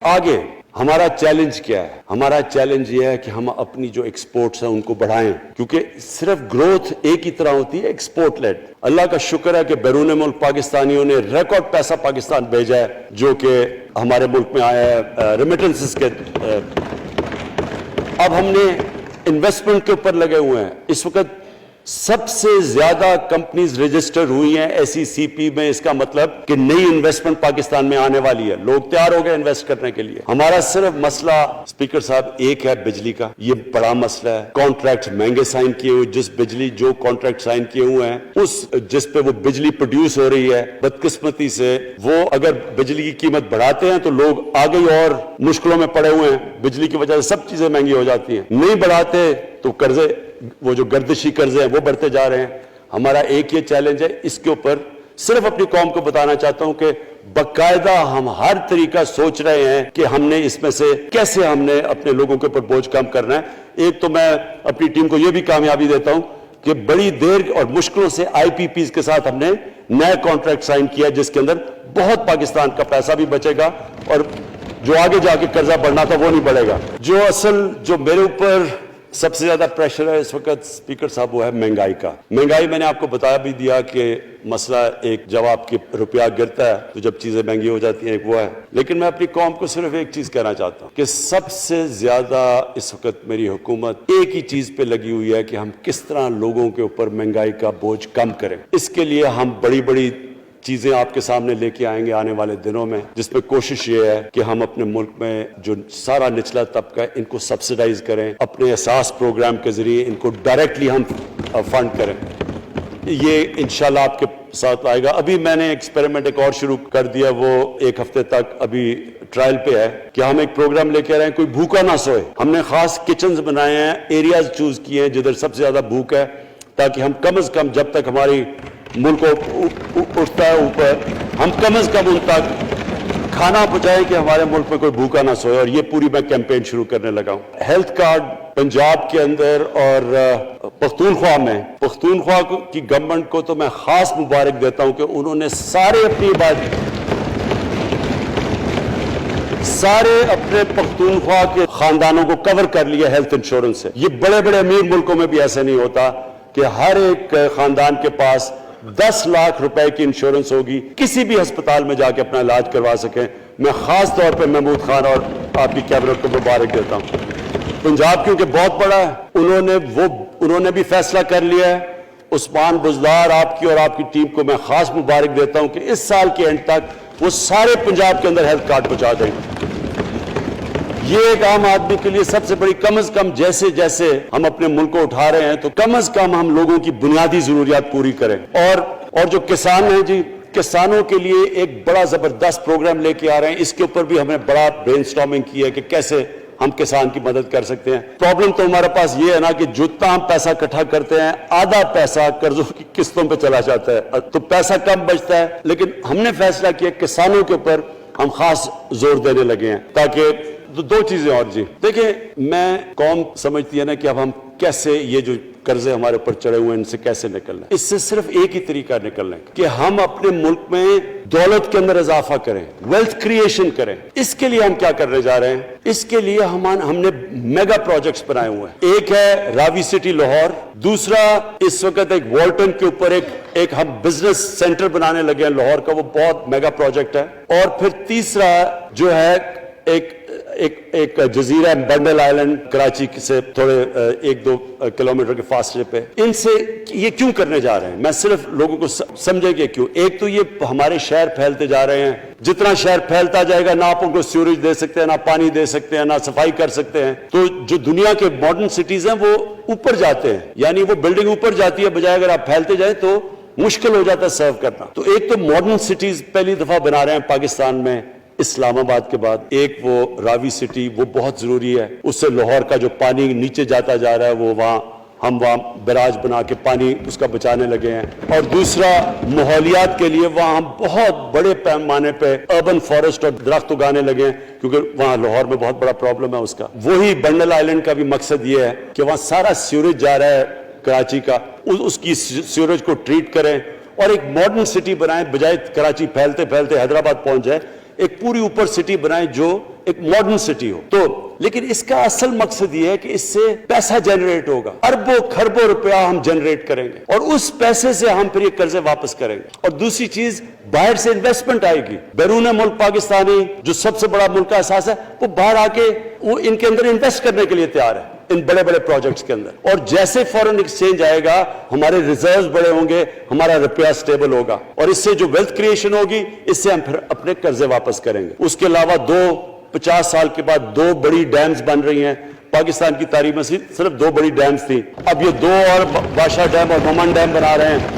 आगे हमारा चैलेंज क्या है? हमारा चैलेंज ये है कि हम अपनी जो एक्सपोर्ट्स हैं उनको बढ़ाएं, क्योंकि सिर्फ ग्रोथ एक ही तरह होती है, एक्सपोर्ट लेड। अल्लाह का शुक्र है कि बैरून मुल्क पाकिस्तानियों ने रिकॉर्ड पैसा पाकिस्तान भेजा है, जो कि हमारे मुल्क में आया है रेमिटेंसेस के। अब हमने इन्वेस्टमेंट के ऊपर लगे हुए हैं। इस वक्त सबसे ज्यादा कंपनीज रजिस्टर हुई हैं एसईसीपी में। इसका मतलब कि नई इन्वेस्टमेंट पाकिस्तान में आने वाली है, लोग तैयार हो गए इन्वेस्ट करने के लिए। हमारा सिर्फ मसला स्पीकर साहब एक है, बिजली का। ये बड़ा मसला है। कॉन्ट्रैक्ट महंगे साइन किए हुए, जो कॉन्ट्रैक्ट साइन किए हुए हैं जिस पे वो बिजली प्रोड्यूस हो रही है, बदकिस्मती से वो अगर बिजली की कीमत बढ़ाते हैं तो लोग आगे और मुश्किलों में पड़े हुए हैं। बिजली की वजह से सब चीजें महंगी हो जाती हैं। नहीं बढ़ाते तो कर्जे, वो जो गर्दिशी कर्जे हैं वो बढ़ते जा रहे हैं। हमारा एक ये चैलेंज है, इसके ऊपर सिर्फ अपनी कौम को बताना चाहता हूं कि बकायदा हम हर तरीका सोच रहे हैं कि हमने इसमें से कैसे हमने अपने लोगों के ऊपर बोझ कम करना है। एक तो मैं अपनी टीम को यह भी कामयाबी देता हूं कि बड़ी देर और मुश्किलों से आईपीपीज के साथ हमने नया कॉन्ट्रैक्ट साइन किया, जिसके अंदर बहुत पाकिस्तान का पैसा भी बचेगा और जो आगे जाके कर्जा बढ़ना था वो नहीं बढ़ेगा। जो मेरे ऊपर सबसे ज्यादा प्रेशर है इस वक्त स्पीकर साहब, वो है महंगाई का। महंगाई मैंने आपको बताया भी दिया कि मसला एक, जब आपके रुपया गिरता है तो जब चीजें महंगी हो जाती हैं, एक वो है। लेकिन मैं अपनी कौम को सिर्फ एक चीज कहना चाहता हूं कि सबसे ज्यादा इस वक्त मेरी हुकूमत एक ही चीज पे लगी हुई है कि हम किस तरह लोगों के ऊपर महंगाई का बोझ कम करें। इसके लिए हम बड़ी बड़ी चीजें आपके सामने लेके आएंगे आने वाले दिनों में, जिसमें कोशिश ये है कि हम अपने मुल्क में जो सारा निचला तबका है इनको सब्सिडाइज करें, अपने एहसास प्रोग्राम के जरिए इनको डायरेक्टली हम फंड करें। ये इंशाल्लाह आपके साथ आएगा। अभी मैंने एक्सपेरिमेंट एक और शुरू कर दिया, वो एक हफ्ते तक अभी ट्रायल पे है कि हम एक प्रोग्राम लेके आ रहे हैं, कोई भूखा ना सोए। हमने खास किचन्स बनाए हैं, एरियाज चूज किए हैं जिधर सबसे ज्यादा भूख है, ताकि हम कम से कम जब तक हमारी मुल्क उठता है ऊपर, हम कम से कम उन तक खाना पहुंचाएं कि हमारे मुल्क में कोई भूखा ना सोए। और ये पूरी मैं कैंपेन शुरू करने लगा हूं। हेल्थ कार्ड पंजाब के अंदर और पख्तूनख्वा में, पख्तूनख्वा की गवर्नमेंट को तो मैं खास मुबारक देता हूं कि उन्होंने सारे अपने पख्तूनख्वा के खानदानों को कवर कर लिया हेल्थ इंश्योरेंस से। ये बड़े बड़े अमीर मुल्कों में भी ऐसा नहीं होता कि हर एक खानदान के पास 10 लाख रुपए की इंश्योरेंस होगी, किसी भी अस्पताल में जाके अपना इलाज करवा सकें। मैं खास तौर पे महमूद खान और आपकी कैबिनेट को मुबारक देता हूं। पंजाब क्योंकि बहुत बड़ा है, उन्होंने भी फैसला कर लिया है। उस्मान बुजदार आपकी और आपकी टीम को मैं खास मुबारक देता हूं कि इस साल के एंड तक वो सारे पंजाब के अंदर हेल्थ कार्ड पहुंचा देंगे। ये एक आम आदमी के लिए सबसे बड़ी, कम से कम जैसे जैसे हम अपने मुल्क को उठा रहे हैं तो कम से कम हम लोगों की बुनियादी जरूरियात पूरी करें। और जो किसान हैं जी, किसानों के लिए एक बड़ा जबरदस्त प्रोग्राम लेके आ रहे हैं। इसके ऊपर भी हमने बड़ा ब्रेनस्टॉर्मिंग की है कि कैसे हम किसान की मदद कर सकते हैं। प्रॉब्लम तो हमारे पास ये है ना कि जितना हम पैसा इकट्ठा करते हैं, आधा पैसा कर्जों की किस्तों पे चला जाता है, तो पैसा कम बचता है। लेकिन हमने फैसला किया किसानों के ऊपर हम खास जोर देने लगे हैं, ताकि दो चीजें और जी। देखिए, मैं कौम समझती है ना कि अब हम कैसे ये जो कर्जे हमारे ऊपर चढ़े हुए हैं इनसे कैसे निकलना है। इससे सिर्फ एक ही तरीका निकलने का कि हम अपने मुल्क में दौलत के अंदर इजाफा करें, वेल्थ क्रिएशन करें। इसके लिए हम क्या करने जा रहे हैं? इसके लिए हमने मेगा प्रोजेक्ट्स बनाए हुए हैं। एक है रावी सिटी लाहौर, दूसरा इस वक्त एक वॉल्टन के ऊपर एक हम बिजनेस सेंटर बनाने लगे हैं लाहौर का, वो बहुत मेगा प्रोजेक्ट है। और फिर तीसरा जो है एक जजीरा बंडल आइलैंड, कराची से थोड़े 1-2 किलोमीटर के फासले पे। इनसे ये क्यों करने जा रहे हैं, मैं सिर्फ लोगों को समझे कि क्यों। एक तो ये हमारे शहर फैलते जा रहे हैं, जितना शहर फैलता जाएगा ना आप उनको सीवरेज दे सकते हैं, ना पानी दे सकते हैं, ना सफाई कर सकते हैं। तो जो दुनिया के मॉडर्न सिटीज हैं वो ऊपर जाते हैं, यानी वो बिल्डिंग ऊपर जाती है, बजाय अगर आप फैलते जाए तो मुश्किल हो जाता है सर्व करना। तो एक तो मॉडर्न सिटीज पहली दफा बना रहे हैं पाकिस्तान में, इस्लामाबाद के बाद। एक वो रावी सिटी, वो बहुत जरूरी है। उससे लाहौर का जो पानी नीचे जाता जा रहा है वो हम वहाँ बैराज बना के पानी उसका बचाने लगे हैं। और दूसरा माहौलियात के लिए वहाँ हम बहुत बड़े पैमाने पे अर्बन फॉरेस्ट और दरख्त उगाने लगे हैं, क्योंकि वहाँ लाहौर में बहुत बड़ा प्रॉब्लम है उसका। वही बंडल आइलैंड का भी मकसद ये है कि वहाँ सारा सीवरेज जा रहा है कराची का, उसकी सीवरेज को ट्रीट करें और एक मॉडर्न सिटी बनाएं, बजाय कराची फैलते फैलते हैदराबाद पहुंच जाए। ایک پوری اوپر سٹی بنائیں جو ایک ماڈرن سٹی ہو. تو لیکن اس کا اصل مقصد یہ ہے کہ اس سے پیسہ جنریٹ ہوگا, اربوں خربوں روپیہ ہم جنریٹ کریں گے اور اس پیسے سے ہم پھر یہ قرضے واپس کریں گے. اور دوسری چیز, باہر سے انویسٹمنٹ آئے گی. بیرون ملک پاکستانی جو سب سے بڑا ملک کا احساس ہے, وہ باہر آ کے وہ ان کے اندر انویسٹ کرنے کے لیے تیار ہے, ان بڑے بڑے پروجیکٹس کے اندر. اور جیسے فورن ایکسچینج آئے گا, ہمارے ریزروز بڑے ہوں گے, ہمارا روپیہ سٹیبل ہوگا, اور اس سے جو ویلتھ کریشن ہوگی, اس سے ہم پھر اپنے قرضے واپس کریں گے. اس کے علاوہ 50 سال کے بعد 2 بڑی ڈیمز بن رہی ہیں. پاکستان کی تاریخ میں صرف 2 بڑی ڈیمز تھیں, اب یہ 2 اور بادشاہ ڈیم اور ممن ڈیم بنا رہے ہیں.